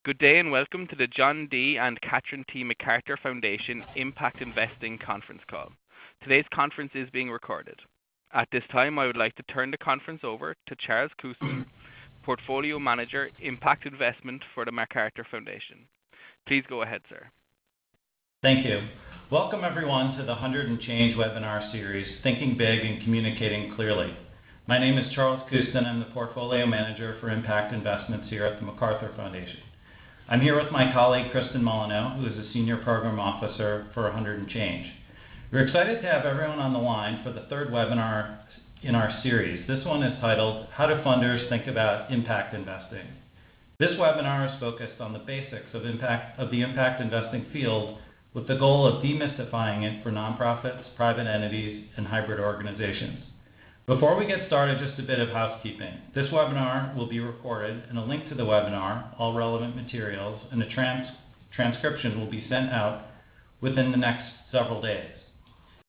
Good day and welcome to the John D. and Catherine T. MacArthur Foundation Impact Investing Conference Call. Today's conference is being recorded. At this time, I would like to turn the conference over to Charles Coustan, Portfolio Manager, Impact Investment for the MacArthur Foundation. Please go ahead, sir. Thank you. Welcome everyone to the 100&Change webinar series, Thinking Big and Communicating Clearly. My name is Charles Coustan. I'm the Portfolio Manager for Impact Investments here at the MacArthur Foundation. I'm here with my colleague Kristen Molyneaux, who is a Senior Program Officer for 100&Change. We're excited to have everyone on the line for the third webinar in our series. This one is titled, How Do Funders Think About Impact Investing? This webinar is focused on the basics of the impact investing field with the goal of demystifying it for nonprofits, private entities, and hybrid organizations. Before we get started, just a bit of housekeeping. This webinar will be recorded, and a link to the webinar, all relevant materials, and a transcription will be sent out within the next several days.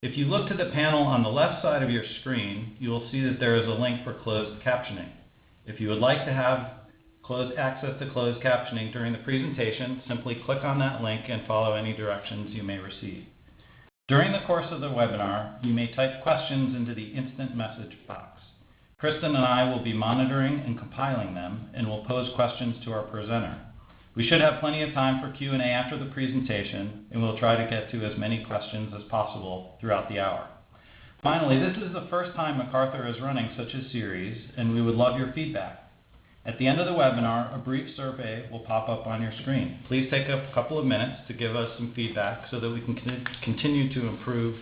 If you look to the panel on the left side of your screen, you will see that there is a link for closed captioning. If you would like to have access to closed captioning during the presentation, simply click on that link and follow any directions you may receive. During the course of the webinar, you may type questions into the instant message box. Kristen and I will be monitoring and compiling them and will pose questions to our presenter. We should have plenty of time for Q&A after the presentation, and we'll try to get to as many questions as possible throughout the hour. Finally, this is the first time MacArthur is running such a series, and we would love your feedback. At the end of the webinar, a brief survey will pop up on your screen. Please take a couple of minutes to give us some feedback so that we can continue to improve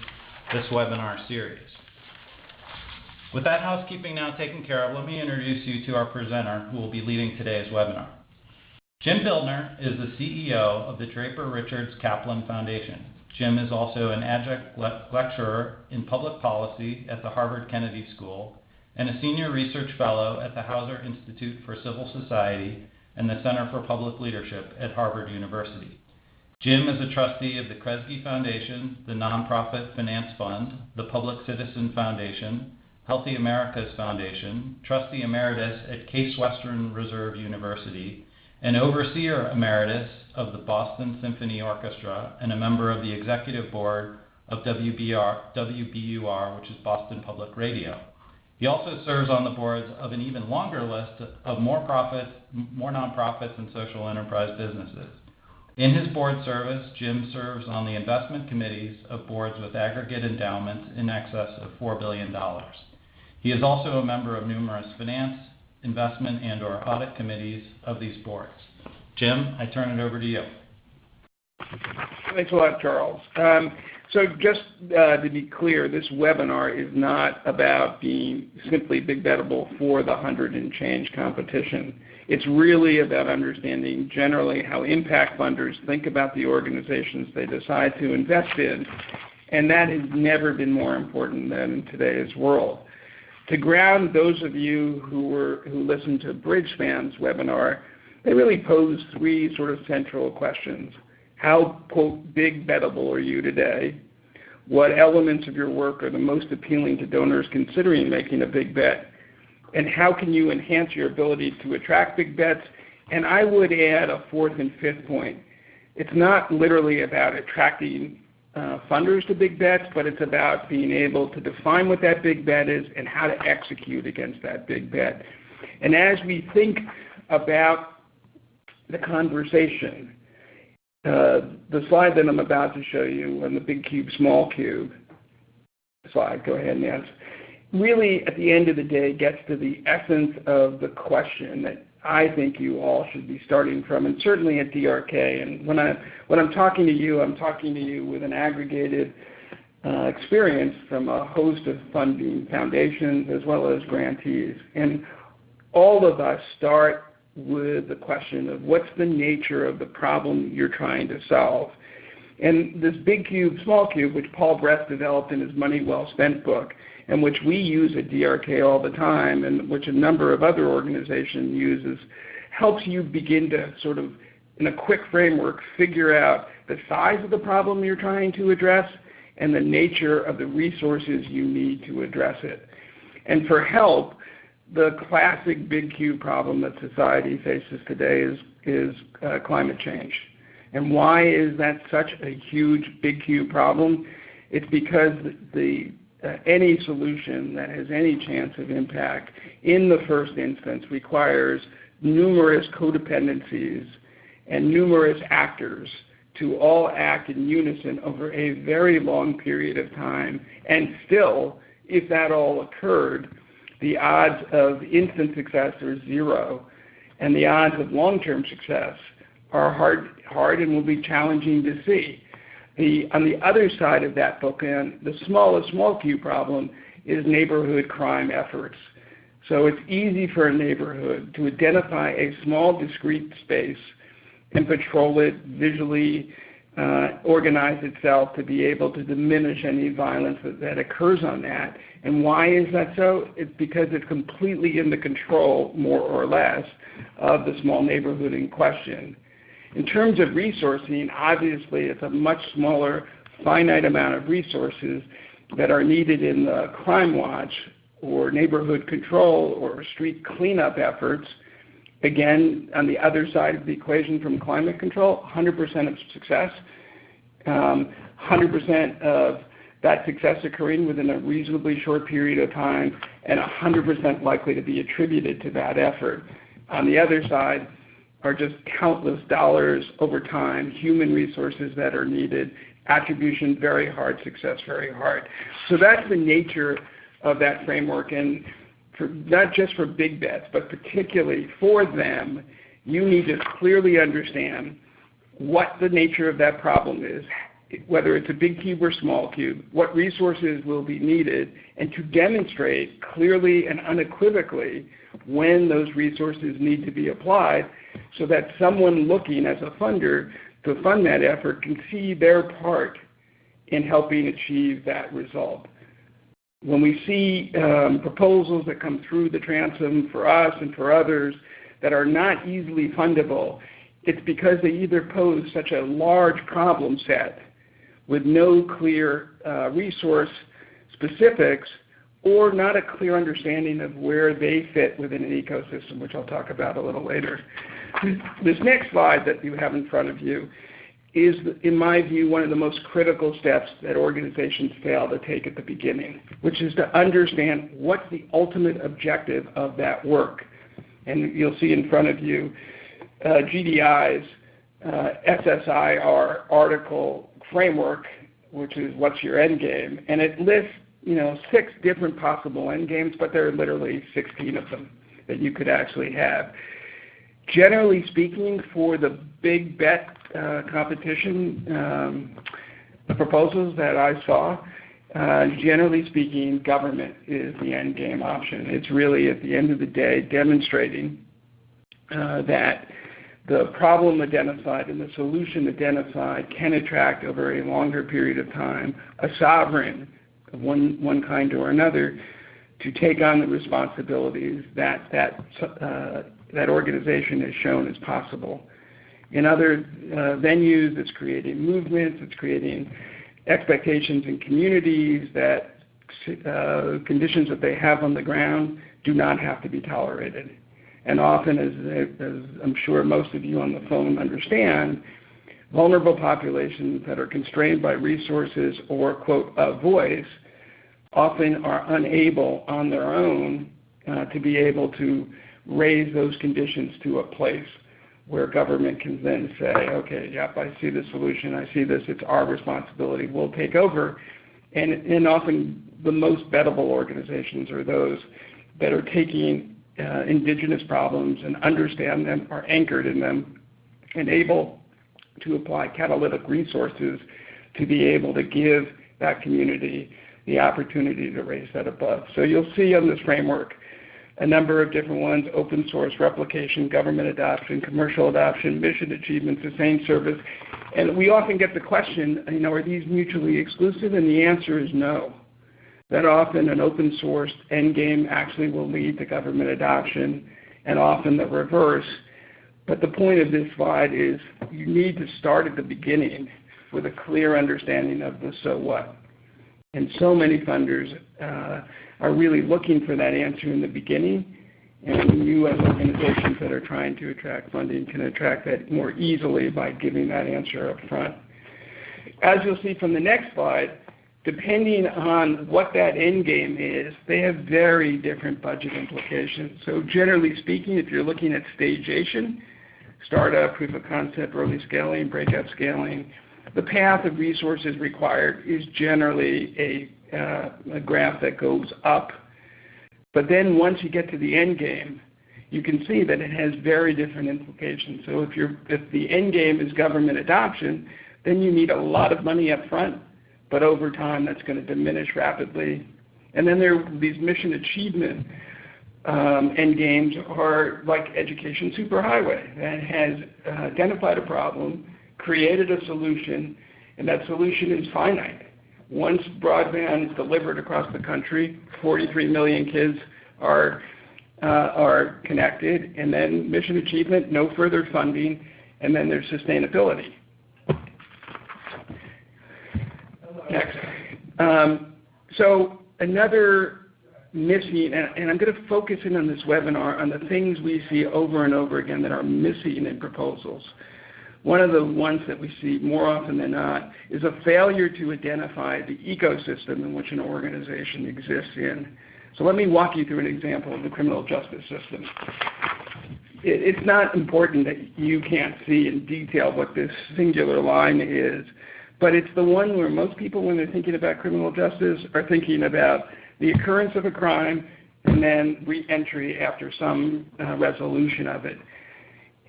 this webinar series. With that housekeeping now taken care of, let me introduce you to our presenter who will be leading today's webinar. Jim Bildner is the CEO of the Draper Richards Kaplan Foundation. Jim is also an adjunct lecturer in public policy at the Harvard Kennedy School and a senior research fellow at the Hauser Institute for Civil Society and the Center for Public Leadership at Harvard University. Jim is a trustee of the Kresge Foundation, the Nonprofit Finance Fund, the Public Citizen Foundation, Healthy Americas Foundation, trustee emeritus at Case Western Reserve University, and overseer emeritus of the Boston Symphony Orchestra, and a member of the executive board of WBUR, which is Boston Public Radio. He also serves on the boards of an even longer list of more nonprofits and social enterprise businesses. In his board service, Jim serves on the investment committees of boards with aggregate endowments in excess of $4 billion. He is also a member of numerous finance, investment, and/or audit committees of these boards. Jim, I turn it over to you. Thanks a lot, Charles. So just to be clear, this webinar is not about being simply big bettable for the 100&Change competition. It's really about understanding generally how impact funders think about the organizations they decide to invest in, and that has never been more important than in today's world. To ground those of you who listened to Bridgespan's webinar, they really posed three sort of central questions. How, quote, big bettable are you today? What elements of your work are the most appealing to donors considering making a big bet? And how can you enhance your ability to attract big bets? And I would add a fourth and fifth point. It's not literally about attracting funders to big bets, but it's about being able to define what that big bet is and how to execute against that big bet. And as we think about the conversation, the slide that I'm about to show you on the big cube, small cube slide, go ahead, Nance, really at the end of the day gets to the essence of the question that I think you all should be starting from, and certainly at DRK. And when I'm talking to you, I'm talking to you with an aggregated experience from a host of funding foundations as well as grantees. And all of us start with the question of what's the nature of the problem you're trying to solve. And this big cube, small cube, which Paul Brett developed in his Money Well Spent book, and which we use at DRK all the time, and which a number of other organizations uses, helps you begin to sort of, in a quick framework, figure out the size of the problem you're trying to address and the nature of the resources you need to address it. And for help, the classic big Q problem that society faces today is climate change. And why is that such a huge big Q problem? It's because any solution that has any chance of impact in the first instance requires numerous codependencies and numerous actors to all act in unison over a very long period of time. And still, if that all occurred, the odds of instant success are zero, and the odds of long-term success are hard and will be challenging to see. On the other side of that bookend, the smallest small Q problem is neighborhood crime efforts. So it's easy for a neighborhood to identify a small discrete space and patrol it, visually organize itself to be able to diminish any violence that occurs on that. And why is that so? It's because it's completely in the control, more or less, of the small neighborhood in question. In terms of resourcing, obviously it's a much smaller, finite amount of resources that are needed in the crime watch or neighborhood control or street cleanup efforts. Again, on the other side of the equation from climate control, 100% of success, 100% of that success occurring within a reasonably short period of time, and 100% likely to be attributed to that effort. On the other side are just countless dollars over time, human resources that are needed, attribution very hard, success very hard. So that's the nature of that framework, and not just for big bets, but particularly for them, you need to clearly understand what the nature of that problem is, whether it's a big cube or small cube, what resources will be needed, and to demonstrate clearly and unequivocally when those resources need to be applied so that someone looking as a funder to fund that effort can see their part in helping achieve that result. When we see proposals that come through the transom for us and for others that are not easily fundable, it's because they either pose such a large problem set with no clear resource specifics or not a clear understanding of where they fit within an ecosystem, which I'll talk about a little later. This next slide that you have in front of you is, in my view, one of the most critical steps that organizations fail to take at the beginning, which is to understand what's the ultimate objective of that work. And you'll see in front of you GDI's SSIR article framework, which is what's your end game, and it lists 6 different possible end games, but there are literally 16 of them that you could actually have. Generally speaking, for the big bet competition, the proposals that I saw, generally speaking, government is the end game option. It's really, at the end of the day, demonstrating that the problem identified and the solution identified can attract over a longer period of time a sovereign of one kind or another to take on the responsibilities that organization has shown is possible. In other venues, it's creating movements, it's creating expectations in communities that conditions that they have on the ground do not have to be tolerated. And often, as I'm sure most of you on the phone understand, vulnerable populations that are constrained by resources or, quote, a voice, often are unable on their own to be able to raise those conditions to a place where government can then say, okay, yep, I see the solution, I see this, it's our responsibility, we'll take over. And often the most bettable organizations are those that are taking indigenous problems and understand them, are anchored in them, and able to apply catalytic resources to be able to give that community the opportunity to raise that above. So you'll see on this framework a number of different ones: open source, replication, government adoption, commercial adoption, mission achievement, sustained service. And we often get the question, are these mutually exclusive? And the answer is no. That often an open source endgame actually will lead to government adoption, and often the reverse. But the point of this slide is you need to start at the beginning with a clear understanding of the so what. And so many funders are really looking for that answer in the beginning And you as organizations that are trying to attract funding can attract that more easily by giving that answer up front. As you'll see from the next slide, depending on what that end game is, they have very different budget implications. So generally speaking, if you're looking at stageation, startup, proof of concept, early scaling, breakout scaling, the path of resources required is generally a graph that goes up. But then once you get to the end game, you can see that it has very different implications. So if the end game is government adoption, then you need a lot of money up front, but over time that's going to diminish rapidly. And then there are these mission achievement end games are like education superhighway that has identified a problem, created a solution, and that solution is finite. Once broadband is delivered across the country, 43 million kids are connected, and then mission achievement, no further funding, and then there's sustainability. Next. So another missing, and I'm going to focus in on this webinar on the things we see over and over again that are missing in proposals. One of the ones that we see more often than not is a failure to identify the ecosystem in which an organization exists in. So let me walk you through an example of the criminal justice system. It's not important that you can't see in detail what this singular line is, but it's the one where most people, when they're thinking about criminal justice, are thinking about the occurrence of a crime and then re-entry after some resolution of it.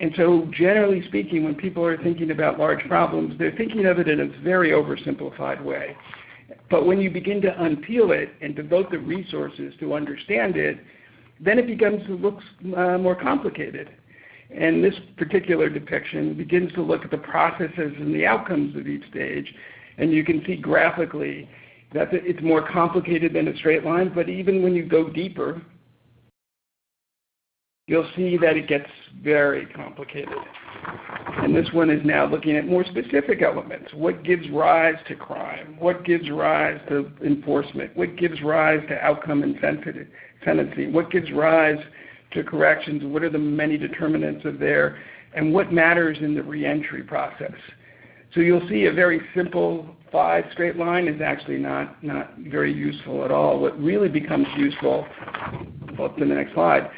And so generally speaking, when people are thinking about large problems, they're thinking of it in a very oversimplified way. But when you begin to unpeel it and devote the resources to understand it, then it begins to look more complicated. And this particular depiction begins to look at the processes and the outcomes of each stage. And you can see graphically that it's more complicated than a straight line, but even when you go deeper, you'll see that it gets very complicated. And this one is now looking at more specific elements. What gives rise to crime? What gives rise to enforcement? What gives rise to outcome and sentencing? What gives rise to corrections? What are the many determinants of there? And what matters in the reentry process? So you'll see a very simple 5 straight line is actually not very useful at all. What really becomes useful, up to the next slide,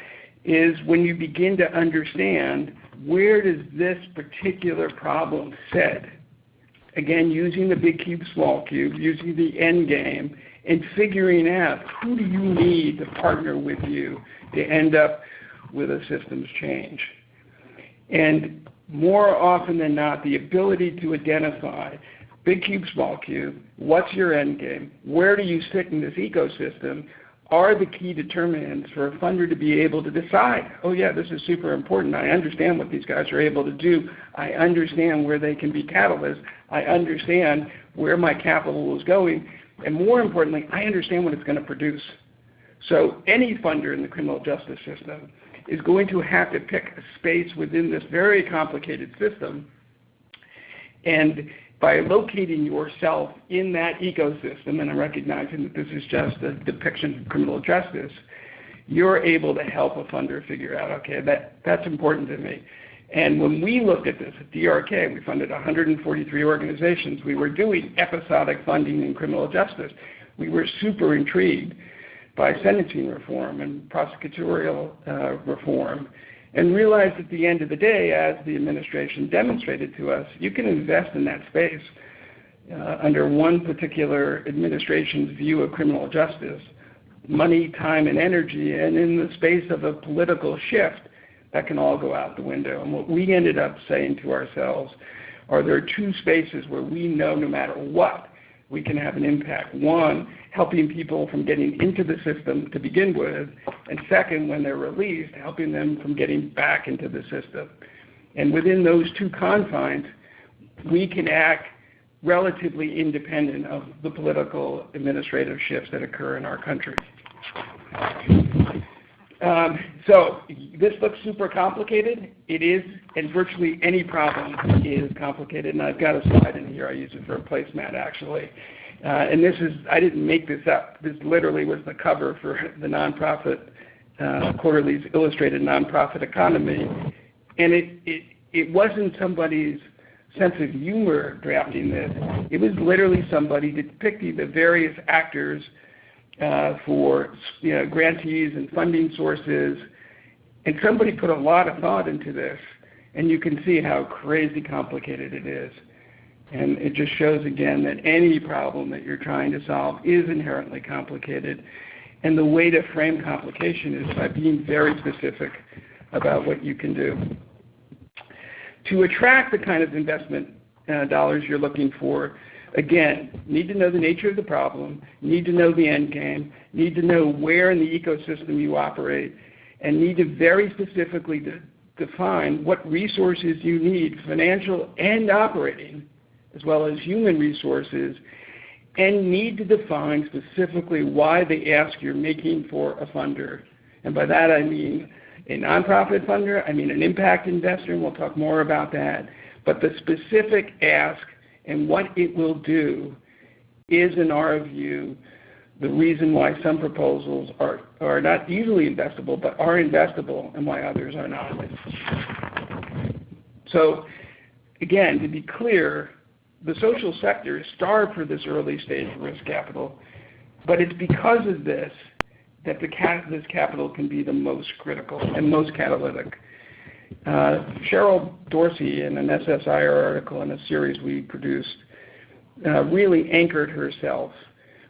is when you begin to understand where does this particular problem sit. Again, using the big cube, small cube, using the end game, and figuring out who do you need to partner with you to end up with a systems change. And more often than not, the ability to identify big cube, small cube, what's your end game, where do you sit in this ecosystem, are the key determinants for a funder to be able to decide, oh yeah, this is super important. I understand what these guys are able to do. I understand where they can be catalysts. I understand where my capital is going. And more importantly, I understand what it's going to produce. So any funder in the criminal justice system is going to have to pick a space within this very complicated system. And by locating yourself in that ecosystem, and I'm recognizing that this is just a depiction of criminal justice, you're able to help a funder figure out, okay, that's important to me. And when we looked at this at DRK, we funded 143 organizations. We were doing episodic funding in criminal justice. We were super intrigued by sentencing reform and prosecutorial reform, and realized at the end of the day, as the administration demonstrated to us, you can invest in that space under one particular administration's view of criminal justice, money, time, and energy, and in the space of a political shift, that can all go out the window. And what we ended up saying to ourselves are there are 2 spaces where we know no matter what, we can have an impact. One, helping people from getting into the system to begin with, and second, when they're released, helping them from getting back into the system. And within those 2 confines, we can act relatively independent of the political administrative shifts that occur in our country. So this looks super complicated. It is, and virtually any problem is complicated. And I've got a slide in here. I use it for a placemat, actually. And this is, I didn't make this up. This literally was the cover for the nonprofit Quarterly's Illustrated Nonprofit Economy, and it wasn't somebody's sense of humor drafting this. It was literally somebody depicting the various actors for grantees and funding sources, and somebody put a lot of thought into this, and you can see how crazy complicated it is. And it just shows again that any problem that you're trying to solve is inherently complicated, and the way to frame complication is by being very specific about what you can do. To attract the kind of investment dollars you're looking for, again, need to know the nature of the problem, need to know the end game, need to know where in the ecosystem you operate, and need to very specifically define what resources you need, financial and operating, as well as human resources, and need to define specifically why the ask you're making for a funder. And by that I mean a nonprofit funder, I mean an impact investor, and we'll talk more about that. But the specific ask and what it will do is, in our view, the reason why some proposals are not easily investable, but are investable, and why others are not. So, again, to be clear, the social sector is starved for this early stage risk capital, but it's because of this that this capital can be the most critical and most catalytic. Cheryl Dorsey, in an SSIR article in a series we produced, really anchored herself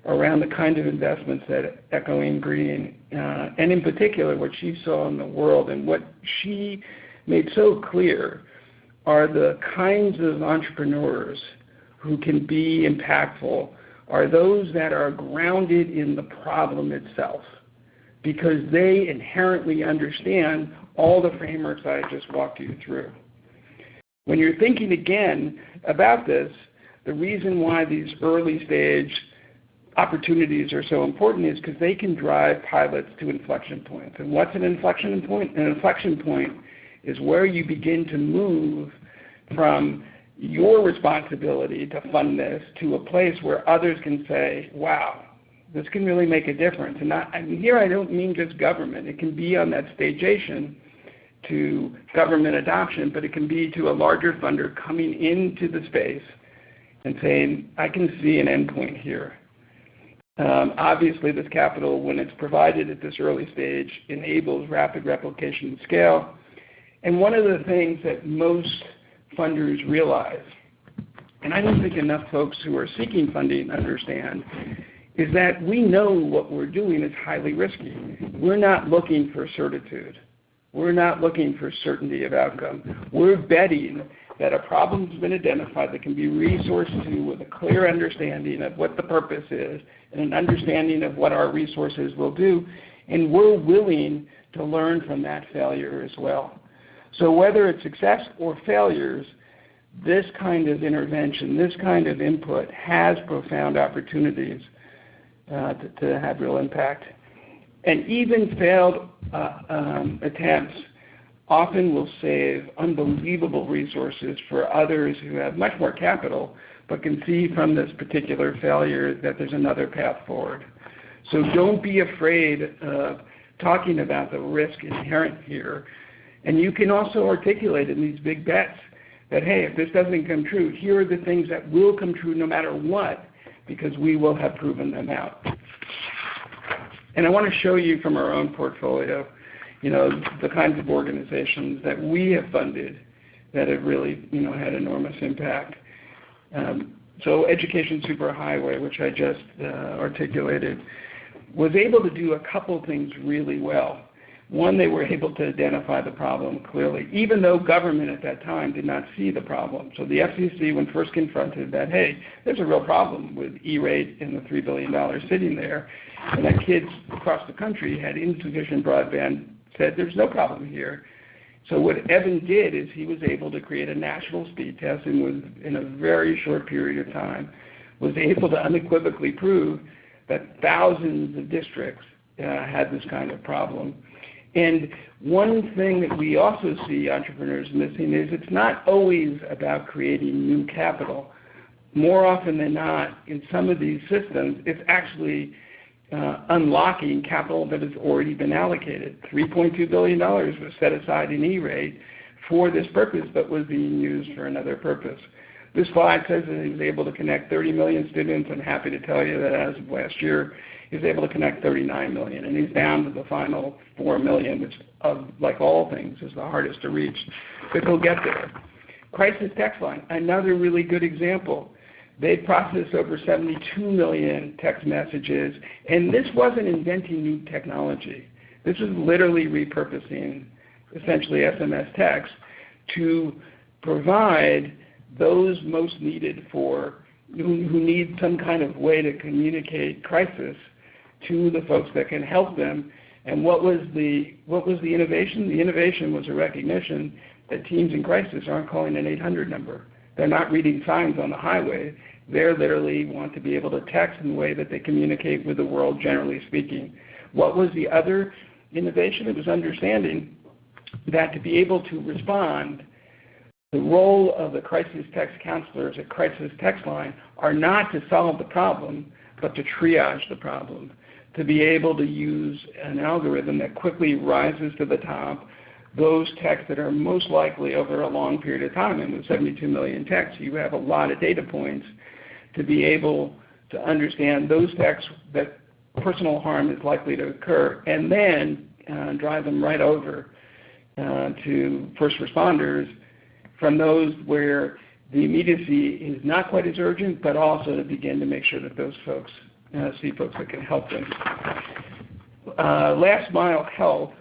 around the kind of investments that Echoing Green, and in particular what she saw in the world, and what she made so clear are the kinds of entrepreneurs who can be impactful are those that are grounded in the problem itself, because they inherently understand all the frameworks I just walked you through. When you're thinking again about this, the reason why these early stage opportunities are so important is because they can drive pilots to inflection points. And what's an inflection point? An inflection point is where you begin to move from your responsibility to fund this to a place where others can say, wow, this can really make a difference. And here I don't mean just government. It can be on that stagation to government adoption, but it can be to a larger funder coming into the space and saying, I can see an endpoint here. Obviously, this capital, when it's provided at this early stage, enables rapid replication and scale. And one of the things that most funders realize, and I don't think enough folks who are seeking funding understand, is that we know what we're doing is highly risky. We're not looking for certitude. We're not looking for certainty of outcome. We're betting that a problem's been identified that can be resourced to with a clear understanding of what the purpose is and an understanding of what our resources will do, and we're willing to learn from that failure as well. So whether it's success or failures, this kind of intervention, this kind of input has profound opportunities to have real impact. And even failed attempts often will save unbelievable resources for others who have much more capital but can see from this particular failure that there's another path forward. So don't be afraid of talking about the risk inherent here. And you can also articulate in these big bets that, hey, if this doesn't come true, here are the things that will come true no matter what, because we will have proven them out. And I want to show you from our own portfolio, the kinds of organizations that we have funded that have really, had enormous impact. So Education Superhighway, which I just articulated, was able to do a couple things really well. One, they were able to identify the problem clearly, even though government at that time did not see the problem. So the FCC, when first confronted that, hey, there's a real problem with E-rate and the $3 billion sitting there, and that kids across the country had insufficient broadband, said there's no problem here. So what Evan did is he was able to create a national speed test and was, in a very short period of time, was able to unequivocally prove that thousands of districts had this kind of problem. And one thing that we also see entrepreneurs missing is it's not always about creating new capital. More often than not, in some of these systems, it's actually unlocking capital that has already been allocated. $3.2 billion was set aside in E-rate for this purpose, but was being used for another purpose. This slide says that he was able to connect 30 million students. I'm happy to tell you that as of last year, he was able to connect 39 million, and he's down to the final 4 million, which, like all things, is the hardest to reach, but he'll get there. Crisis text line, another really good example. They processed over 72 million text messages, and this wasn't inventing new technology. This was literally repurposing, essentially, SMS text to provide those most needed who need some kind of way to communicate crisis to the folks that can help them. And what was the innovation? The innovation was a recognition that teams in crisis aren't calling an 800 number. They're not reading signs on the highway. They literally want to be able to text in the way that they communicate with the world, generally speaking. What was the other innovation? It was understanding that to be able to respond, the role of the crisis text counselors at crisis text line are not to solve the problem, but to triage the problem, to be able to use an algorithm that quickly rises to the top those texts that are most likely over a long period of time. And with 72 million texts, you have a lot of data points to be able to understand those texts that personal harm is likely to occur, and then drive them right over to first responders from those where the immediacy is not quite as urgent, but also to begin to make sure that those folks see folks that can help them. Last Mile Health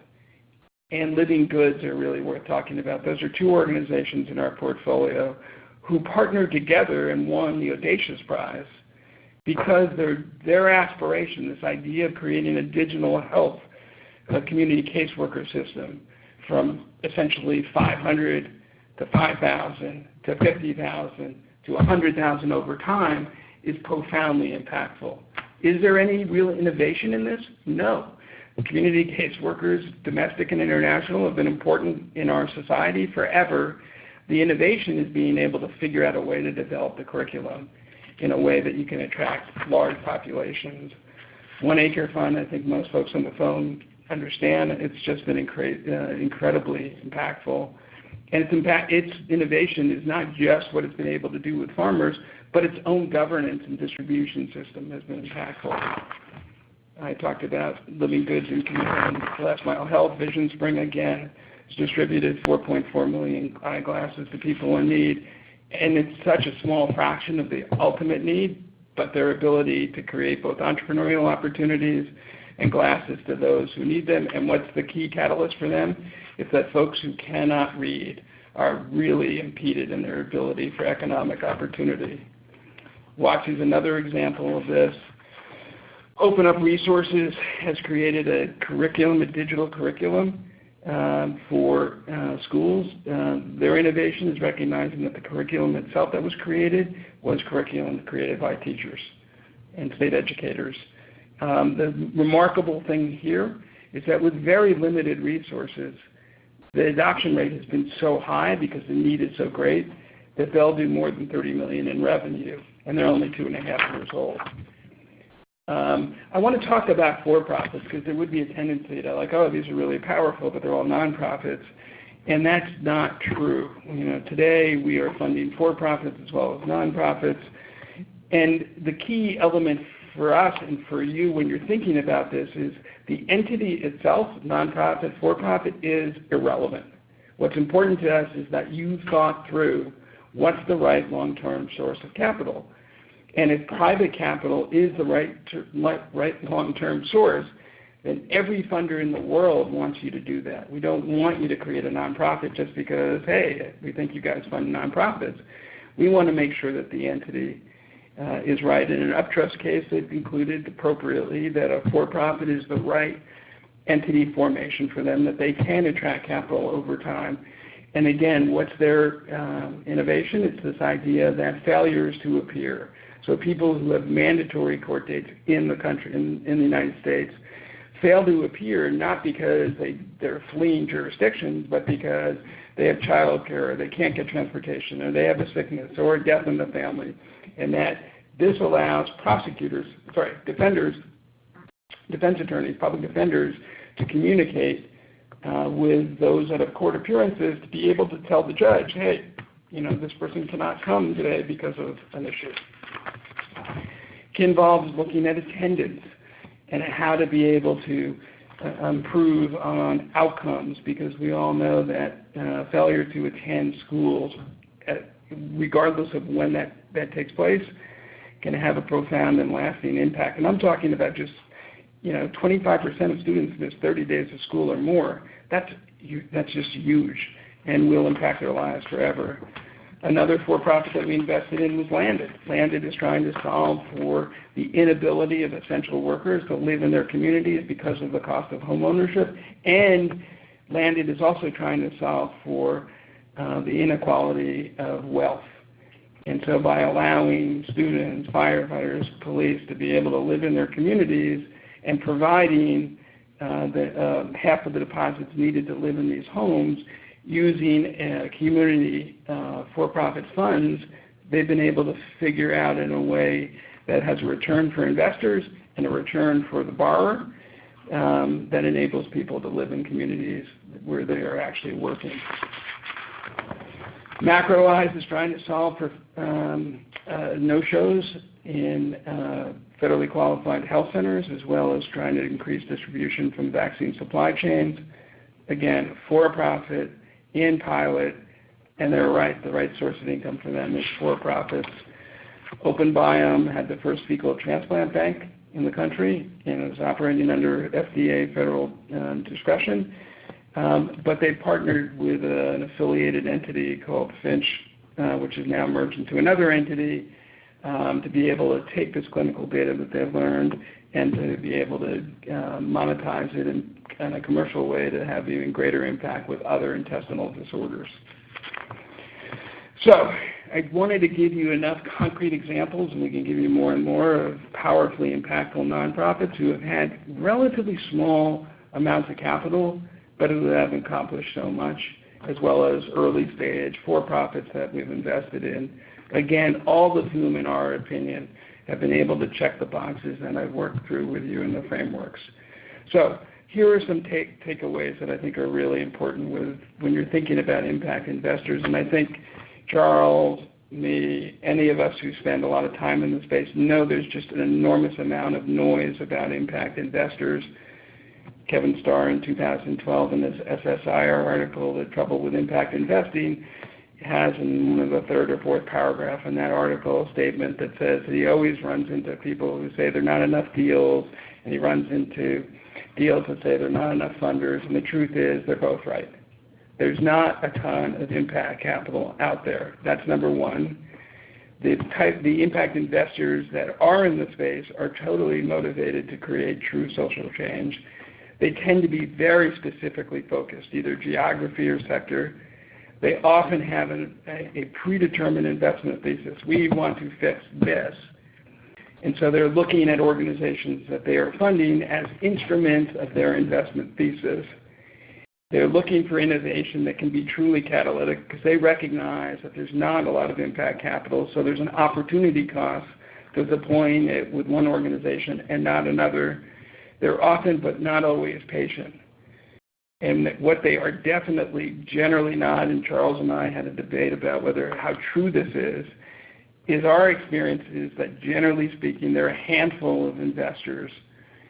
and Living Goods are really worth talking about. Those are two organizations in our portfolio who partnered together and won the Audacious Prize because their aspiration, this idea of creating a digital health community caseworker system from essentially 500 to 5,000 to 50,000 to 100,000 over time is profoundly impactful. Is there any real innovation in this? No. Community caseworkers, domestic and international, have been important in our society forever. The innovation is being able to figure out a way to develop the curriculum in a way that you can attract large populations. One Acre Fund, I think most folks on the phone understand, it's just been incredibly impactful. And its innovation is not just what it's been able to do with farmers, but its own governance and distribution system has been impactful. I talked about Living Goods and Last Mile Health. Vision Spring, again, has distributed 4.4 million eyeglasses to people in need. And it's such a small fraction of the ultimate need, but their ability to create both entrepreneurial opportunities and glasses to those who need them. And what's the key catalyst for them? It's that folks who cannot read are really impeded in their ability for economic opportunity. Watch is another example of this. Open Up Resources has created a curriculum, a digital curriculum for schools. Their innovation is recognizing that the curriculum itself that was created was curriculum created by teachers and state educators. The remarkable thing here is that with very limited resources, the adoption rate has been so high because the need is so great that they'll do more than $30 million in revenue, and they're only 2.5 years old. I want to talk about for-profits because there would be a tendency to like, oh, these are really powerful, but they're all nonprofits, and that's not true. You know, today we are funding for-profits as well as nonprofits, and the key element for us and for you when you're thinking about this is the entity itself, nonprofit, for-profit, is irrelevant. What's important to us is that you've thought through what's the right long-term source of capital. And if private capital is the right long-term source, then every funder in the world wants you to do that. We don't want you to create a nonprofit just because, hey, we think you guys fund nonprofits. We want to make sure that the entity is right. In an uptrust case, they've concluded appropriately that a for-profit is the right entity formation for them, that they can attract capital over time. And again, what's their innovation? It's this idea that failures to appear. So people who have mandatory court dates in the country, in the United States, fail to appear not because they're fleeing jurisdictions, but because they have child care, or they can't get transportation, or they have a sickness, or a death in the family. And that this allows defenders defense attorneys, public defenders, to communicate with those that have court appearances to be able to tell the judge, hey, this person cannot come today because of an issue. It involves looking at attendance and how to be able to improve on outcomes, because we all know that failure to attend schools, regardless of when that takes place, can have a profound and lasting impact. And I'm talking about just 25% of students miss 30 days of school or more. That's just huge and will impact their lives forever. Another for-profit that we invested in was Landed. Landed is trying to solve for the inability of essential workers to live in their communities because of the cost of home ownership. And Landed is also trying to solve for the inequality of wealth. And so by allowing students, firefighters, police to be able to live in their communities and providing half of the deposits needed to live in these homes, using community for-profit funds, they've been able to figure out in a way that has a return for investors and a return for the borrower that enables people to live in communities where they are actually working. MacArthur is trying to solve for no-shows in federally qualified health centers, as well as trying to increase distribution from vaccine supply chains. Again, for-profit, in pilot, and the right source of income for them is for-profits. Open Biome had the first fecal transplant bank in the country, and it was operating under FDA federal discretion. But they partnered with an affiliated entity called Finch, which is now merged into another entity, to be able to take this clinical data that they've learned and to be able to monetize it in a commercial way to have even greater impact with other intestinal disorders. So I wanted to give you enough concrete examples, and we can give you more and more, of powerfully impactful nonprofits who have had relatively small amounts of capital, but who have accomplished so much, as well as early stage for-profits that we've invested in. Again, all of whom, in our opinion, have been able to check the boxes that I've worked through with you in the frameworks. So here are some takeaways that I think are really important when you're thinking about impact investors. And I think Charles, me, any of us who spend a lot of time in the space know there's just an enormous amount of noise about impact investors. Kevin Starr in 2012 in his SSIR article, The Trouble with Impact Investing, has in one of the third or fourth paragraph in that article a statement that says that he always runs into people who say there are not enough deals, and he runs into deals that say there are not enough funders, and the truth is they're both right. There's not a ton of impact capital out there. That's number one. The impact investors that are in the space are totally motivated to create true social change. They tend to be very specifically focused, either geography or sector. They often have a predetermined investment thesis. We want to fix this. And so they're looking at organizations that they are funding as instruments of their investment thesis. They're looking for innovation that can be truly catalytic because they recognize that there's not a lot of impact capital, so there's an opportunity cost to deploying it with one organization and not another. They're often, but not always, patient. And what they are definitely, generally not, and Charles and I had a debate about how true this is our experience is that generally speaking, there are a handful of investors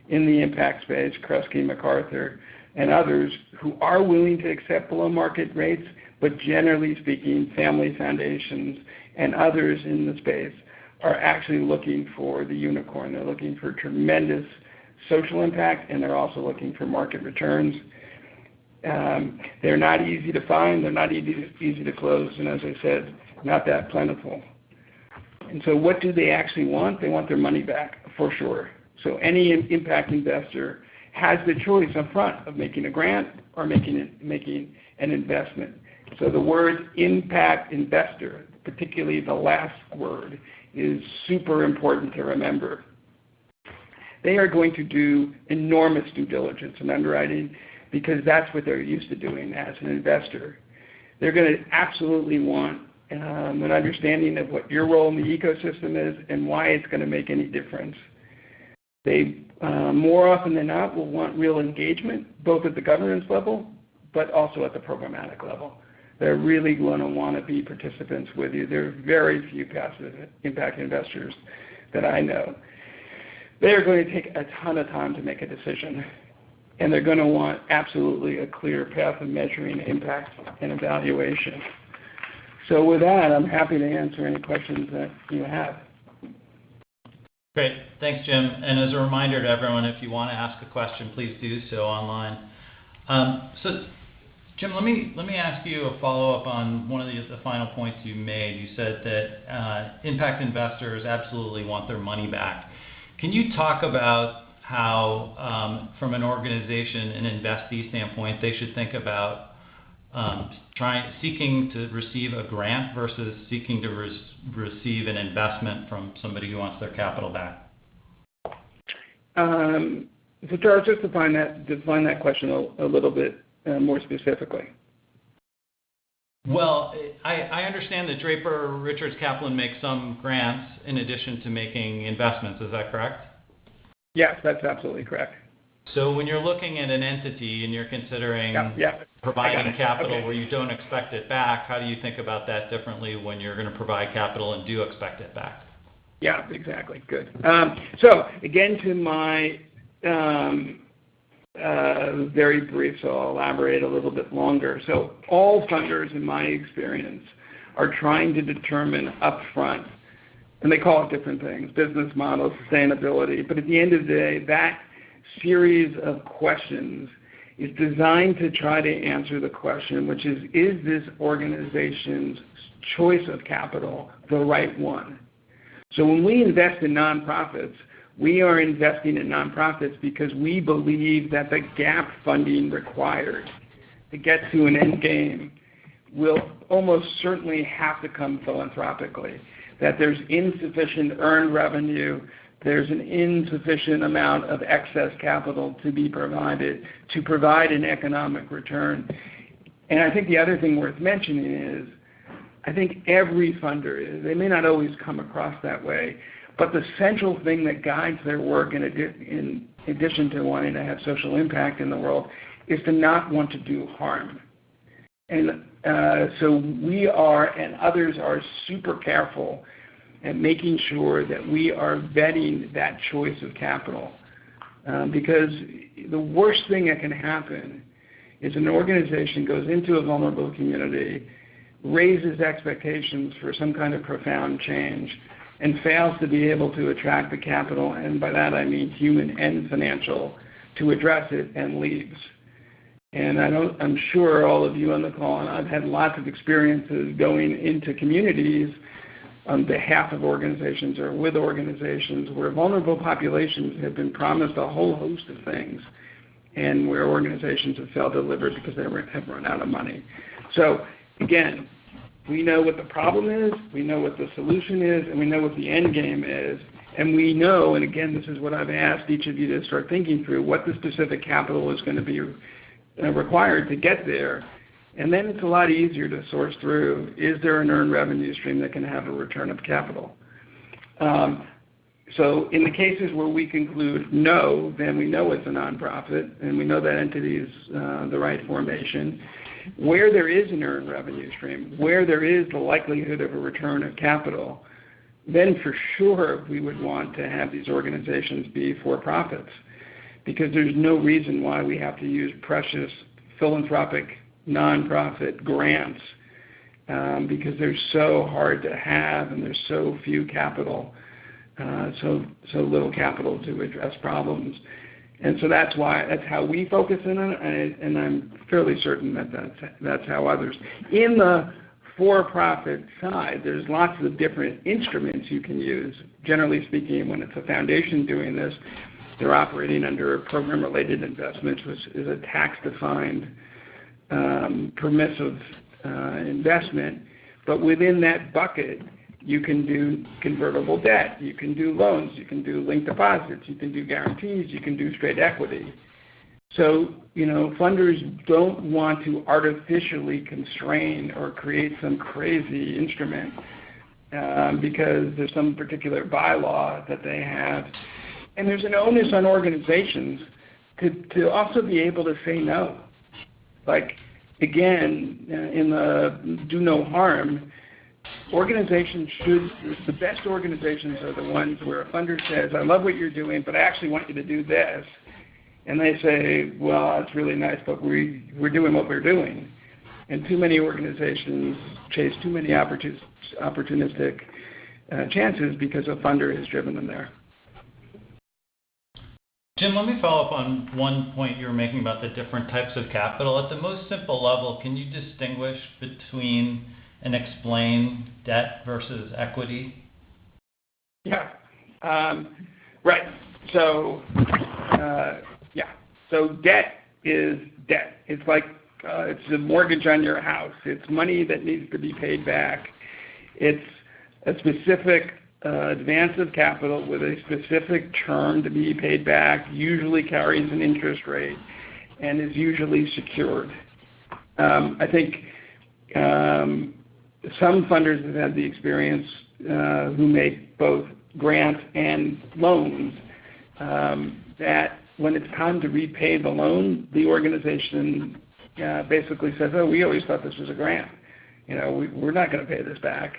in the impact space, Kresge, MacArthur, and others, who are willing to accept below market rates, but generally speaking, family foundations and others in the space are actually looking for the unicorn. They're looking for tremendous social impact, and they're also looking for market returns. They're not easy to find, they're not easy to close, and as I said, not that plentiful. And so what do they actually want? They want their money back, for sure. So any impact investor has the choice up front of making a grant or making an investment. So the word impact investor, particularly the last word, is super important to remember. They are going to do enormous due diligence and underwriting because that's what they're used to doing as an investor. They're going to absolutely want an understanding of what your role in the ecosystem is and why it's going to make any difference. They, more often than not, will want real engagement, both at the governance level, but also at the programmatic level. They're really going to want to be participants with you. There are very few passive impact investors that I know. They're going to take a ton of time to make a decision, and they're going to want absolutely a clear path of measuring impact and evaluation. So with that, I'm happy to answer any questions that you have. Great. Thanks, Jim. And as a reminder to everyone, if you want to ask a question, please do so online. So, Jim, let me ask you a follow-up on one of the final points you made. You said that impact investors absolutely want their money back. Can you talk about how, from an organization and investee standpoint, they should think about seeking to receive a grant versus seeking to receive an investment from somebody who wants their capital back? So, Charles, just define that question a little bit more specifically. Well, I understand that Draper, Richards, Kaplan make some grants in addition to making investments. Is that correct? Yes, that's absolutely correct. So when you're looking at an entity and you're considering providing capital where you don't expect it back, how do you think about that differently when you're going to provide capital and do expect it back? Yeah, exactly. Good. So again, to my very brief, so I'll elaborate a little bit longer. So all funders, in my experience, are trying to determine upfront, and they call it different things, business model, sustainability, but at the end of the day, that series of questions is designed to try to answer the question, which is this organization's choice of capital the right one? So when we invest in nonprofits, we are investing in nonprofits because we believe that the gap funding required to get to an end game will almost certainly have to come philanthropically, that there's insufficient earned revenue, there's an insufficient amount of excess capital to be provided to provide an economic return. And I think the other thing worth mentioning is, I think every funder, they may not always come across that way, but the central thing that guides their work in addition to wanting to have social impact in the world is to not want to do harm. And so we are, and others are, super careful at making sure that we are vetting that choice of capital. Because the worst thing that can happen is an organization goes into a vulnerable community, raises expectations for some kind of profound change, and fails to be able to attract the capital, and by that I mean human and financial, to address it, and leaves. And I'm sure all of you on the call, and I've had lots of experiences going into communities on behalf of organizations or with organizations where vulnerable populations have been promised a whole host of things, and where organizations have failed to deliver because they have run out of money. So again, we know what the problem is, we know what the solution is, and we know what the end game is. And we know, and again, this is what I've asked each of you to start thinking through, what the specific capital is going to be required to get there. And then it's a lot easier to source through, is there an earned revenue stream that can have a return of capital? So in the cases where we conclude no, then we know it's a nonprofit, and we know that entity is the right formation. Where there is an earned revenue stream, where there is the likelihood of a return of capital, then for sure we would want to have these organizations be for-profits, because there's no reason why we have to use precious philanthropic nonprofit grants, because they're so hard to have and there's so few capital, so little capital to address problems. And so that's how we focus in on it, and I'm fairly certain that that's how others. In the for-profit side, there's lots of different instruments you can use. Generally speaking, when it's a foundation doing this, they're operating under a program-related investment, which is a tax-defined permissive investment. But within that bucket, you can do convertible debt, you can do loans, you can do linked deposits, you can do guarantees, you can do straight equity. So, funders don't want to artificially constrain or create some crazy instrument because there's some particular bylaw that they have And there's an onus on organizations to also be able to say no. Like, again, in the do no harm, organizations the best organizations are the ones where a funder says, I love what you're doing, but I actually want you to do this. And they say, well, that's really nice, but we're doing what we're doing. And too many organizations chase too many opportunistic chances because a funder has driven them there. Jim, let me follow up on one point you were making about the different types of capital. At the most simple level, can you distinguish between and explain debt versus equity? Yeah. Right. So, So debt is debt. It's like it's a mortgage on your house. It's money that needs to be paid back. It's a specific advance of capital with a specific term to be paid back, usually carries an interest rate, and is usually secured. I think some funders have had the experience who make both grants and loans that when it's time to repay the loan, the organization basically says, oh, we always thought this was a grant. We're not going to pay this back.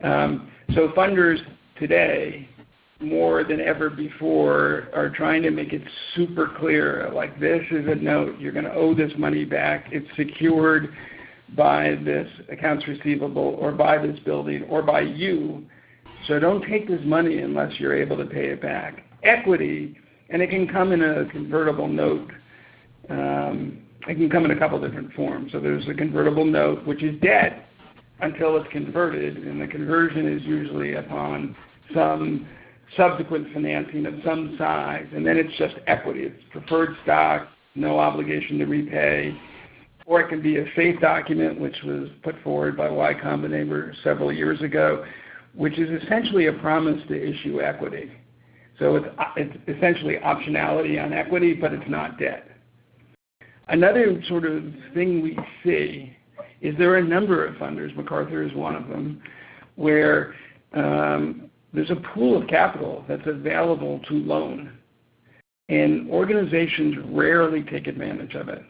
So funders today, more than ever before, are trying to make it super clear, like this is a note, you're going to owe this money back, it's secured by this accounts receivable or by this building or by you, so don't take this money unless you're able to pay it back. Equity, and it can come in a convertible note. It can come in a couple different forms. So there's a convertible note, which is debt until it's converted, and the conversion is usually upon some subsequent financing of some size, and then it's just equity. It's preferred stock, no obligation to repay, or it can be a faith document, which was put forward by Y Combinator several years ago, which is essentially a promise to issue equity. So it's essentially optionality on equity, but it's not debt. Another sort of thing we see is there are a number of funders, MacArthur is one of them, where there's a pool of capital that's available to loan, and organizations rarely take advantage of it.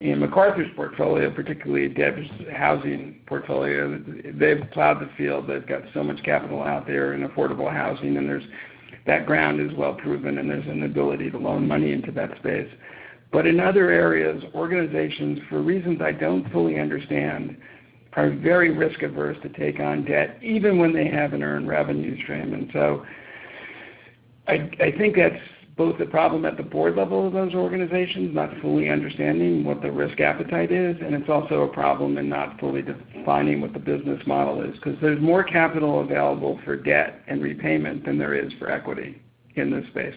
In MacArthur's portfolio, particularly Deb's housing portfolio, they've plowed the field. They've got so much capital out there in affordable housing, and that ground is well proven, and there's an ability to loan money into that space. But in other areas, organizations, for reasons I don't fully understand, are very risk averse to take on debt, even when they have an earned revenue stream. And so I think that's both a problem at the board level of those organizations, not fully understanding what the risk appetite is, and it's also a problem in not fully defining what the business model is, because there's more capital available for debt and repayment than there is for equity in this space.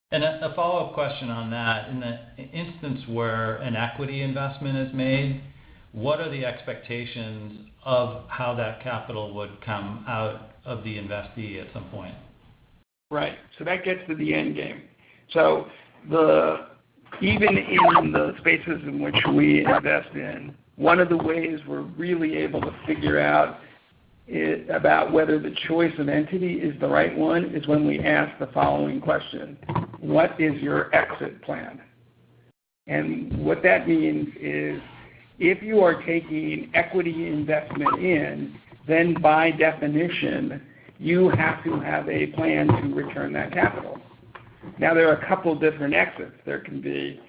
And a follow-up question on that, in the instance where an equity investment is made, what are the expectations of how that capital would come out of the investee at some point? Right. So that gets to the end game. So even in the spaces in which we invest in, one of the ways we're really able to figure out about whether the choice of entity is the right one is when we ask the following question: what is your exit plan? And what that means is if you are taking equity investment in, then by definition, you have to have a plan to return that capital. Now, there are a couple different exits. There can be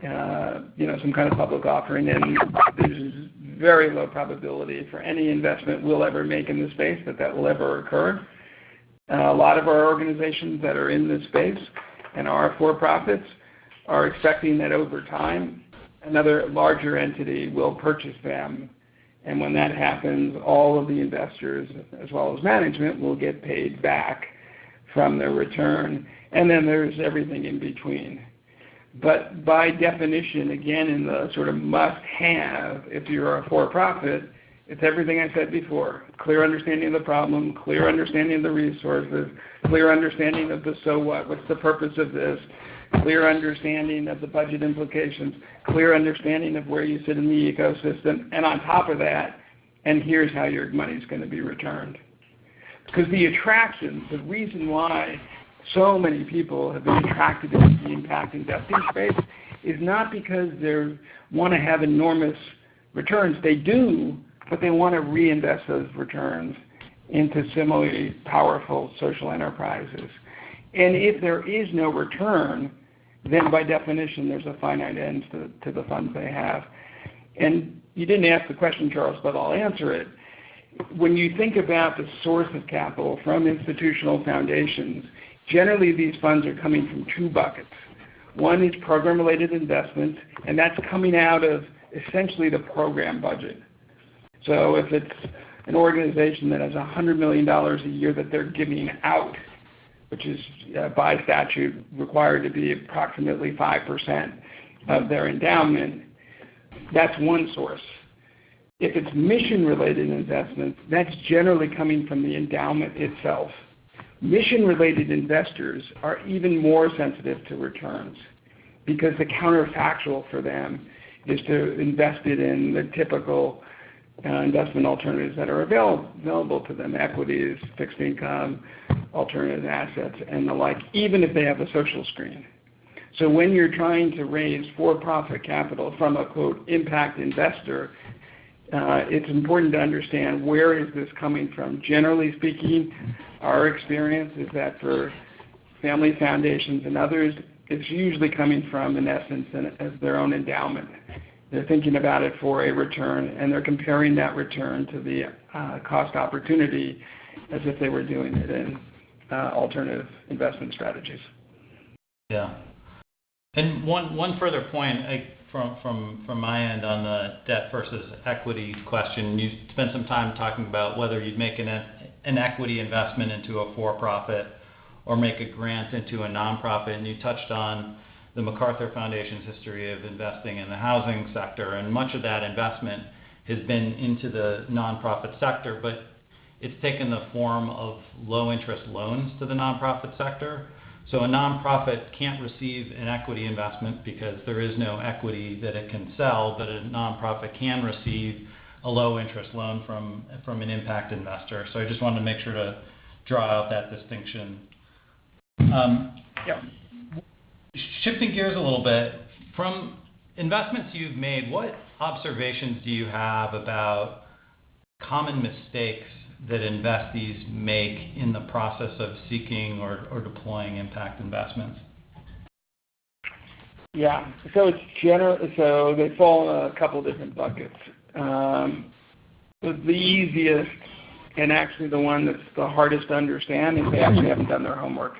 some kind of public offering, and there's very low probability for any investment we'll ever make in this space that will ever occur. A lot of our organizations that are in this space and are for-profits are expecting that over time, another larger entity will purchase them. And when that happens, all of the investors, as well as management, will get paid back from their return. And then there's everything in between. But by definition, again, in the sort of must-have, if you're a for-profit, it's everything I said before. Clear understanding of the problem, clear understanding of the resources, clear understanding of the so what, what's the purpose of this, clear understanding of the budget implications, clear understanding of where you sit in the ecosystem, and on top of that, and here's how your money's going to be returned. Because the attraction, the reason why so many people have been attracted into the impact investing space is not because they want to have enormous returns. They do, but they want to reinvest those returns into similarly powerful social enterprises. And if there is no return, then by definition there's a finite end to the funds they have. And you didn't ask the question, Charles, but I'll answer it. When you think about the source of capital from institutional foundations, generally these funds are coming from two buckets. One is program-related investments, and that's coming out of essentially the program budget. So if it's an organization that has $100 million a year that they're giving out, which is by statute required to be approximately 5% of their endowment, that's one source. If it's mission-related investments, that's generally coming from the endowment itself. Mission-related investors are even more sensitive to returns because the counterfactual for them is to invest it in the typical investment alternatives that are available to them, equities, fixed income, alternative assets, and the like, even if they have a social screen. So when you're trying to raise for-profit capital from a, quote, impact investor, it's important to understand where is this coming from. Generally speaking, our experience is that for family foundations and others, it's usually coming from, in essence, as their own endowment. They're thinking about it for a return, and they're comparing that return to the cost opportunity as if they were doing it in alternative investment strategies. Yeah. And one further point from my end on the debt versus equity question, you spent some time talking about whether you'd make an equity investment into a for-profit or make a grant into a nonprofit, and you touched on the MacArthur Foundation's history of investing in the housing sector, and much of that investment has been into the nonprofit sector, but it's taken the form of low-interest loans to the nonprofit sector. So a nonprofit can't receive an equity investment because there is no equity that it can sell, but a nonprofit can receive a low-interest loan from an impact investor. So I just wanted to make sure to draw out that distinction. Shifting gears a little bit, from investments you've made, what observations do you have about common mistakes that investees make in the process of seeking or deploying impact investments? Yeah, so so they fall in a couple different buckets. The easiest and actually the one that's the hardest to understand is they actually haven't done their homework.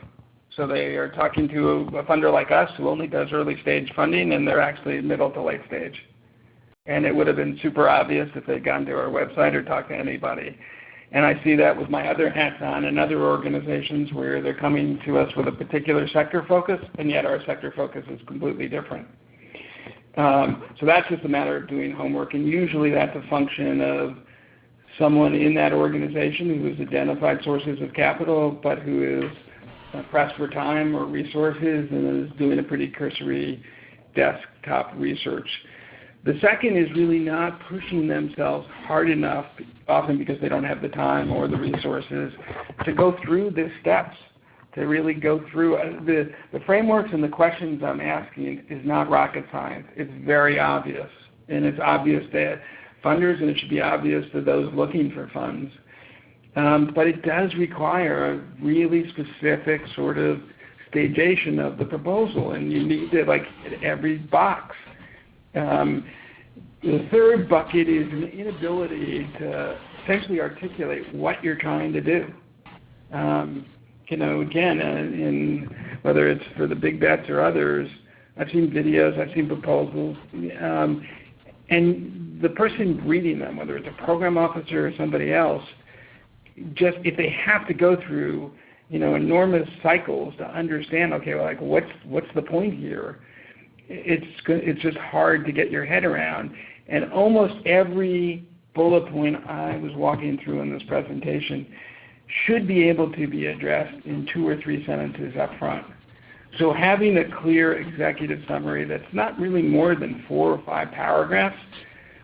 So they are talking to a funder like us who only does early stage funding, and they're actually middle to late stage. And it would have been super obvious if they'd gone to our website or talked to anybody. And I see that with my other hats on in other organizations where they're coming to us with a particular sector focus, and yet our sector focus is completely different. So that's just a matter of doing homework, and usually that's a function of someone in that organization who has identified sources of capital, but who is pressed for time or resources and is doing a pretty cursory desktop research. The second is really not pushing themselves hard enough, often because they don't have the time or the resources, to go through the steps, to really go through. The frameworks and the questions I'm asking is not rocket science. It's very obvious. And it's obvious to funders, and it should be obvious to those looking for funds. But it does require a really specific sort of stageation of the proposal, and you need to hit every box. The third bucket is an inability to essentially articulate what you're trying to do. Again, in whether it's for the big bets or others, I've seen videos, I've seen proposals, and the person reading them, whether it's a program officer or somebody else, just if they have to go through enormous cycles to understand, okay, well, what's the point here? It's just hard to get your head around. And almost every bullet point I was walking through in this presentation should be able to be addressed in 2 or 3 sentences up front. So having a clear executive summary that's not really more than 4 or 5 paragraphs,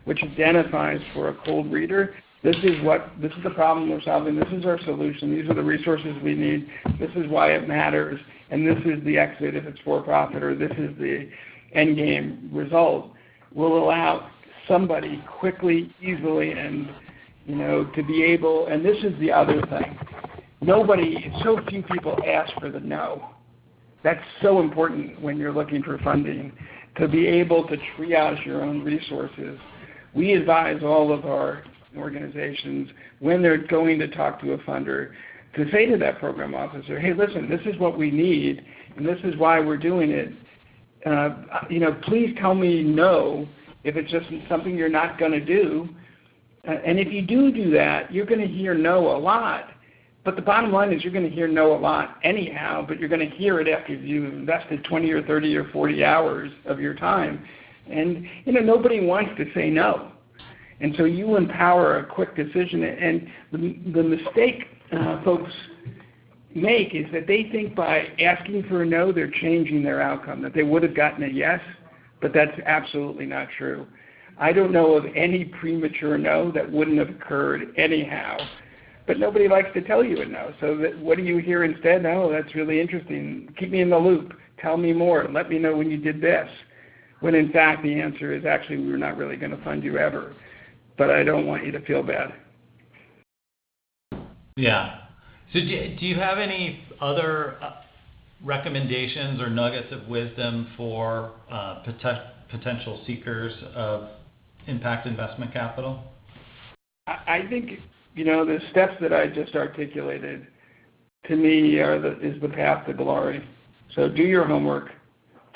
which identifies for a cold reader This is the problem we're solving. This is our solution. These are the resources we need. This is why it matters. And this is the exit if it's for profit, or this is the end game result, will allow somebody quickly, easily, and to be able, and this is the other thing. So few people ask for the no. That's so important when you're looking for funding, to be able to triage your own resources. We advise all of our organizations when they're going to talk to a funder to say to that program officer, hey, listen, this is what we need, and this is why we're doing it. Please tell me no if it's just something you're not going to do. And if you do that, you're going to hear no a lot. But the bottom line is you're going to hear no a lot anyhow, but you're going to hear it after you've invested 20 or 30 or 40 hours of your time. And, nobody wants to say no. And so you empower a quick decision. And the mistake folks make is that they think by asking for a no, they're changing their outcome, that they would have gotten a yes, but that's absolutely not true. I don't know of any premature no that wouldn't have occurred anyhow, but nobody likes to tell you a no. So what do you hear instead? Oh, that's really interesting. Keep me in the loop. Tell me more. Let me know when you did this. When in fact the answer is actually we're not really going to fund you ever, but I don't want you to feel bad. Yeah. So do you have any other recommendations or nuggets of wisdom for potential seekers of impact investment capital? I think, the steps that I just articulated, to me, is the path to glory. So do your homework.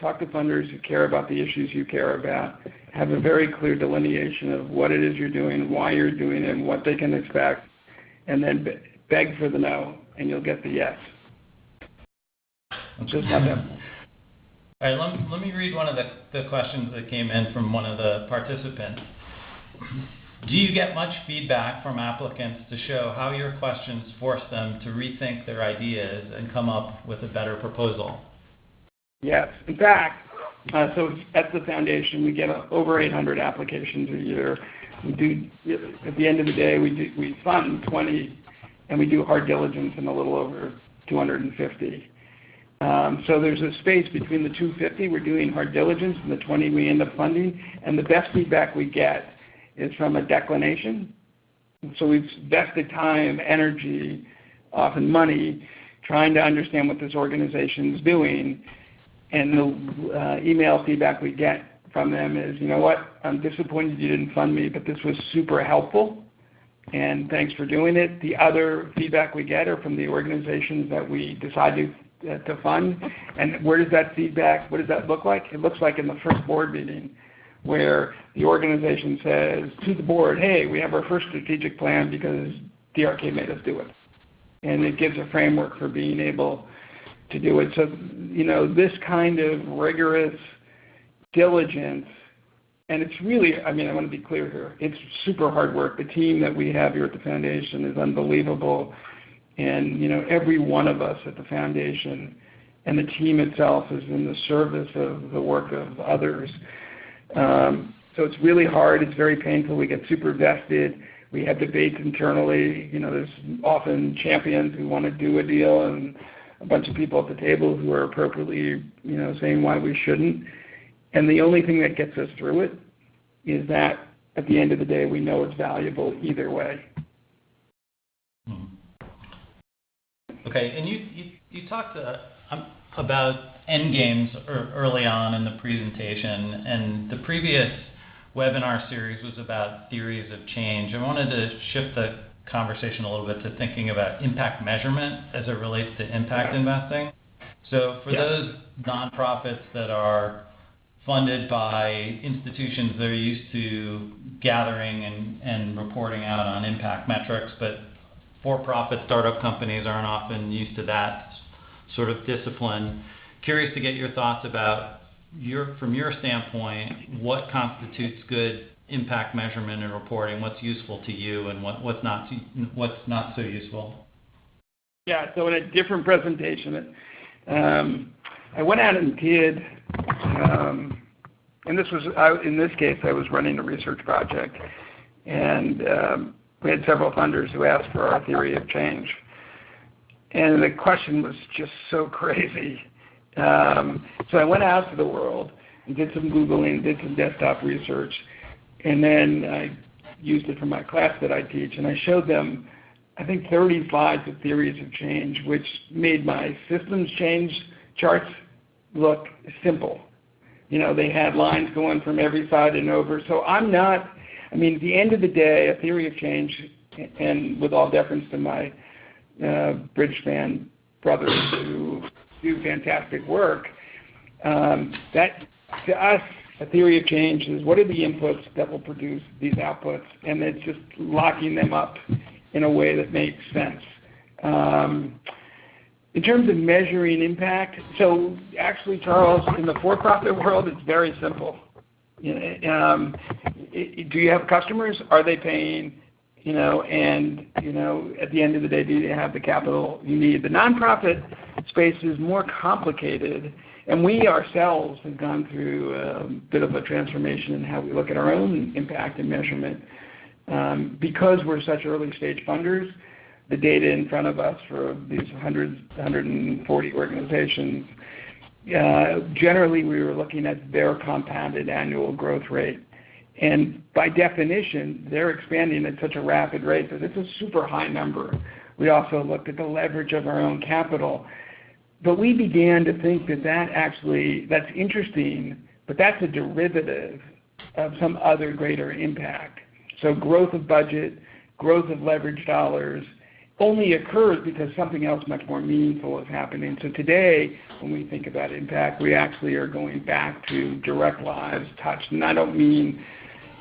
Talk to funders who care about the issues you care about. Have a very clear delineation of what it is you're doing, why you're doing it, and what they can expect. And then beg for the no, and you'll get the yes. Just not that. All right, let me read one of the questions that came in from one of the participants. Do you get much feedback from applicants to show how your questions force them to rethink their ideas and come up with a better proposal? Yes. In fact, so at the foundation, we get over 800 applications a year. We do, at the end of the day, we fund 20, and we do hard diligence in a little over 250. So there's a space between the 250 we're doing hard diligence and the 20 we end up funding, and the best feedback we get is from a declination. So we've invested time, energy, often money, trying to understand what this organization is doing, and the email feedback we get from them is, you know what, I'm disappointed you didn't fund me, but this was super helpful, and thanks for doing it. The other feedback we get are from the organizations that we decide to fund. And where does that feedback, what does that look like? It looks like in the first board meeting where the organization says to the board, hey, we have our first strategic plan because DRK made us do it. And it gives a framework for being able to do it. So, this kind of rigorous diligence, and it's really, I want to be clear here, it's super hard work. The team that we have here at the foundation is unbelievable. And, every one of us at the foundation and the team itself is in the service of the work of others. So it's really hard. It's very painful. We get super vested. We have debates internally. There's often champions who want to do a deal and a bunch of people at the table who are appropriately, saying why we shouldn't. And the only thing that gets us through it is that at the end of the day, we know it's valuable either way. Okay, and you talked about end games early on in the presentation, and the previous webinar series was about theories of change. I wanted to shift the conversation a little bit to thinking about impact measurement as it relates to impact investing. So for those nonprofits that are funded by institutions that are used to gathering and reporting out on impact metrics, but for-profit startup companies aren't often used to that sort of discipline. Curious to get your thoughts about, from your standpoint, what constitutes good impact measurement and reporting, what's useful to you, and what's not so useful? Yeah, so in a different presentation, I went out and did, and this was, in this case, I was running a research project, and we had several funders who asked for our theory of change. And the question was just so crazy. So I went out to the world and did some Googling, did some desktop research, and then I used it for my class that I teach, and I showed them, I think, 30 slides of theories of change, which made my systems change charts look simple. You know, they had lines going from every side and over. So at the end of the day, a theory of change, and with all deference to my British fan brothers who do fantastic work, that to us, a theory of change is what are the inputs that will produce these outputs, and it's just locking them up in a way that makes sense. In terms of measuring impact, so actually, Charles, in the for-profit world, it's very simple. Do you have customers? Are they paying? And at the end of the day, do you have the capital you need? The nonprofit space is more complicated, and we ourselves have gone through a bit of a transformation in how we look at our own impact and measurement. Because we're such early stage funders, the data in front of us for these 140 organizations, generally we were looking at their compounded annual growth rate. And by definition, they're expanding at such a rapid rate that it's a super high number. We also looked at the leverage of our own capital. But we began to think that's interesting, but that's a derivative of some other greater impact. So growth of budget, growth of leverage dollars only occurs because something else much more meaningful is happening. So today, when we think about impact, we actually are going back to direct lives touched. And I don't mean,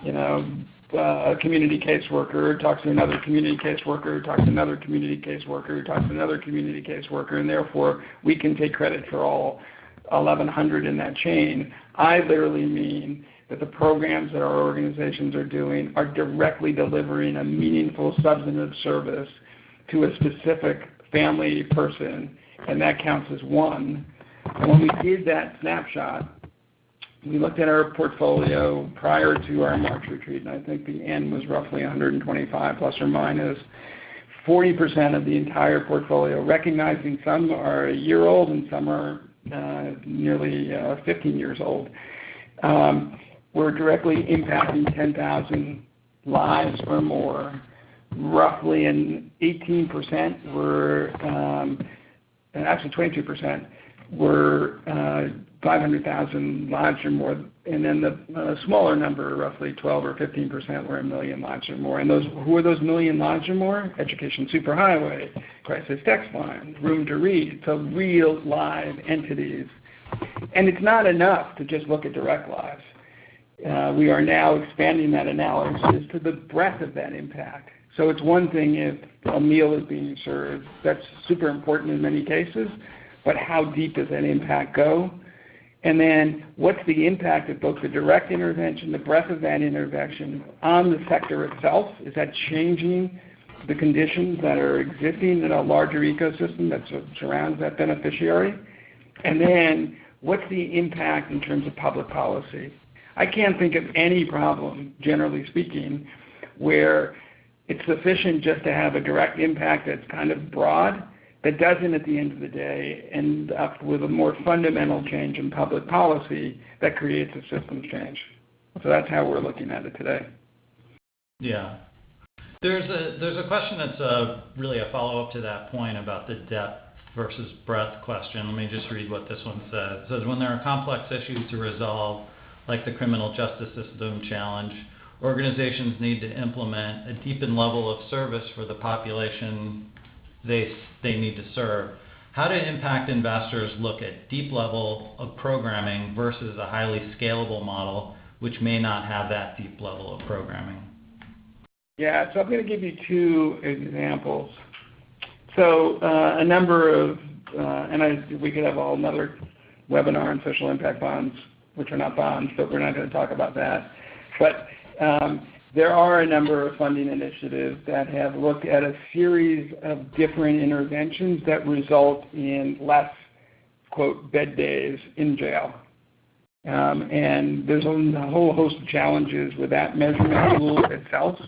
a community caseworker talks to another community caseworker, talks to another community caseworker, talks to another community caseworker, and therefore we can take credit for all 1,100 in that chain. I literally mean that the programs that our organizations are doing are directly delivering a meaningful substantive service to a specific family person, and that counts as one. And when we did that snapshot, we looked at our portfolio prior to our March retreat, and I think the N was roughly 125 plus or minus 40% of the entire portfolio, recognizing some are a year old and some are nearly 15 years old. We're directly impacting 10,000 lives or more. Roughly 18% were, actually 22% were 500,000 lives or more, and then the smaller number, roughly 12 or 15%, were 1 million lives or more. And who are those million lives or more? Education superhighway, crisis text line, room to read, so real live entities. And it's not enough to just look at direct lives. We are now expanding that analysis to the breadth of that impact. So it's one thing if a meal is being served, that's super important in many cases, but how deep does that impact go? And then what's the impact of both the direct intervention, the breadth of that intervention on the sector itself? Is that changing the conditions that are existing in a larger ecosystem that surrounds that beneficiary? And then what's the impact in terms of public policy? I can't think of any problem, generally speaking, where it's sufficient just to have a direct impact that's kind of broad, that doesn't at the end of the day end up with a more fundamental change in public policy that creates a systems change. So that's how we're looking at it today. Yeah. There's a question that's really a follow-up to that point about the depth versus breadth question. Let me just read what this one says. It says, when there are complex issues to resolve, like the criminal justice system challenge, organizations need to implement a deepened level of service for the population they need to serve. How do impact investors look at deep level of programming versus a highly scalable model which may not have that deep level of programming? Yeah, so I'm going to give you two examples. So a number of, we could have another webinar on social impact bonds, which are not bonds, but we're not going to talk about that. But there are a number of funding initiatives that have looked at a series of different interventions that result in less, quote, bed days in jail. And there's a whole host of challenges with that measurement tool itself,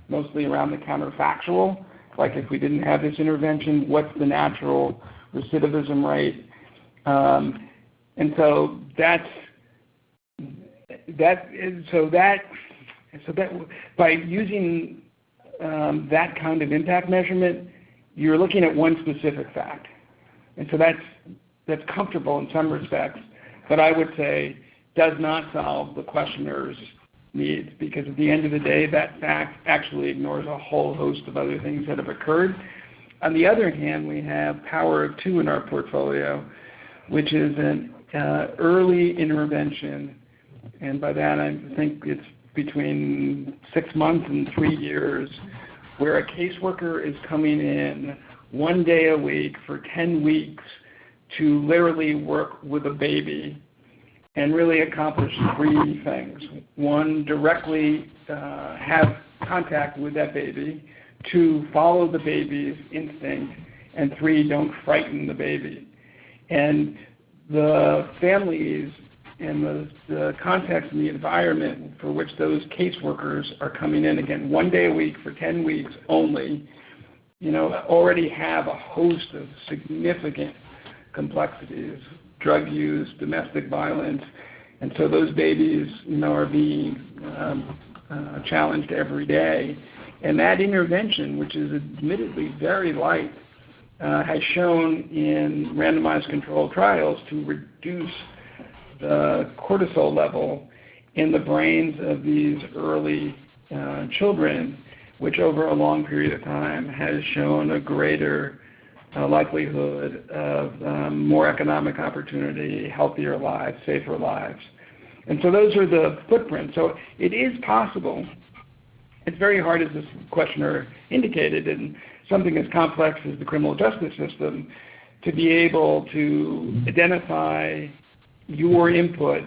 mostly around the counterfactual. Like if we didn't have this intervention, what's the natural recidivism rate? And so by using that kind of impact measurement, you're looking at one specific fact. And so that's comfortable in some respects, but I would say does not solve the questioner's needs, because at the end of the day, that fact actually ignores a whole host of other things that have occurred. On the other hand, we have Power of Two in our portfolio, which is an early intervention, and by that I think it's between 6 months and 3 years, where a caseworker is coming in 1 day a week for 10 weeks to literally work with a baby and really accomplish 3 things. 1, directly have contact with that baby. 2, follow the baby's instinct. And 3, don't frighten the baby. And the families and the context and the environment for which those caseworkers are coming in, again, 1 day a week for 10 weeks only, already have a host of significant complexities, drug use, domestic violence, and so those babies, are being challenged every day. And that intervention, which is admittedly very light, has shown in randomized controlled trials to reduce the cortisol level in the brains of these early children, which over a long period of time has shown a greater likelihood of more economic opportunity, healthier lives, safer lives. And so those are the footprints. So it is possible. It's very hard, as this questioner indicated, in something as complex as the criminal justice system, to be able to identify your input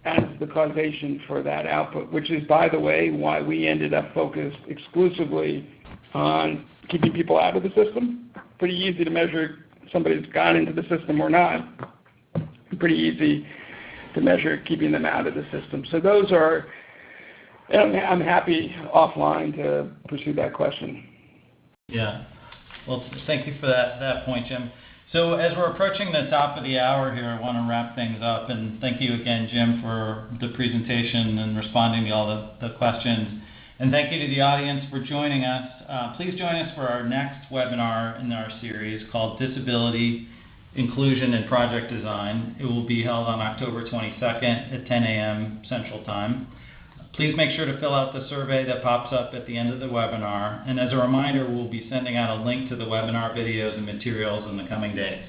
as the causation for that output, which is, by the way, why we ended up focused exclusively on keeping people out of the system. Pretty easy to measure if somebody's gone into the system or not. Pretty easy to measure keeping them out of the system. So those are, I'm happy offline to pursue that question. Yeah. Well, thank you for that point, Jim. So as we're approaching the top of the hour here, I want to wrap things up, and thank you again, Jim, for the presentation and responding to all the questions. And thank you to the audience for joining us. Please join us for our next webinar in our series called Disability, Inclusion, and Project Design. It will be held on October 22nd at 10 a.m. Central Time. Please make sure to fill out the survey that pops up at the end of the webinar. And as a reminder, we'll be sending out a link to the webinar videos and materials in the coming days.